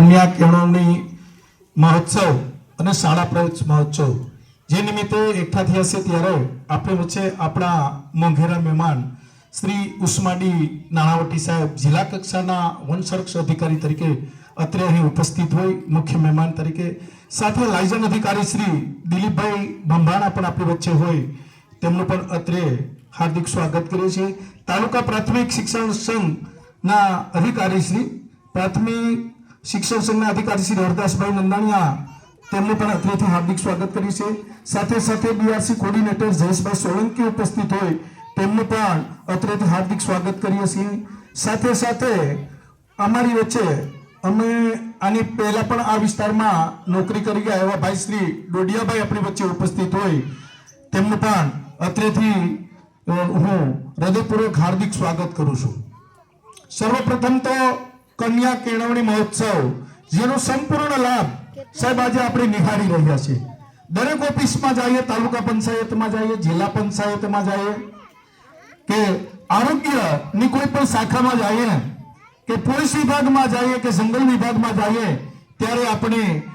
કન્યા કેળવણી મહોત્સવ અને શાળા પ્રવેશ મહોત્સવ જે નિમિત્તે એકઠા થયા છે ત્યારે આપણે વચ્ચે આપણા મોંઘેરા મહેમાન શ્રી ઉસ્માડી નાણાવટી સાહેબ જિલ્લા કક્ષાના વન સંરક્ષણ અધિકારી તરીકે અત્રે અહીં ઉપસ્થિત હોય મુખ્ય મહેમાન તરીકે, સાથે લાયઝન અધિકારી શ્રી દિલીપભાઈ ભંભાણા પણ આપણી વચ્ચે હોય, તેમનું પણ અત્રે હાર્દિક સ્વાગત કરીએ છીએ. તાલુકા પ્રાથમિક શિક્ષણ સંઘના અધિકારી શ્રી પ્રાથમિક શિક્ષણ સંઘના અધિકારી શ્રી હરદાસભાઈ નંદાણીયા, તેમનું પણ અત્રેથી હાર્દિક સ્વાગત કરીએ છીએ. સાથે સાથે બીઆરસી કોર્ડિનેટર જયેશભાઈ સોલંકી ઉપસ્થિત હોય, તેમનું પણ અત્રેથી હાર્દિક સ્વાગત કરીએ છીએ. સાથે સાથે અમારી વચ્ચે અમે આની પહેલા પણ આ વિસ્તારમાં નોકરી કરી ગયા એવા ભાઈ શ્રી ડોડિયાભાઈ આપણી વચ્ચે ઉપસ્થિત હોય, તેમનું પણ અત્રેથી હું હૃદયપૂર્વક હાર્દિક સ્વાગત કરું છું. સર્વપ્રથમ તો કન્યા કેળવણી મહોત્સવ જેનો સંપૂર્ણ લાભ સાહેબ આજે આપણે નિહાળી રહ્યા છીએ. દરેક ઓફિસમાં જઈએ, તાલુકા પંચાયતમાં જઈએ, જિલ્લા પંચાયતમાં જઈએ કે આરોગ્યની કોઈ પણ શાખામાં જઈએ કે પોલીસ વિભાગમાં જઈએ કે જંગલ વિભાગમાં જઈએ, ત્યારે આપણે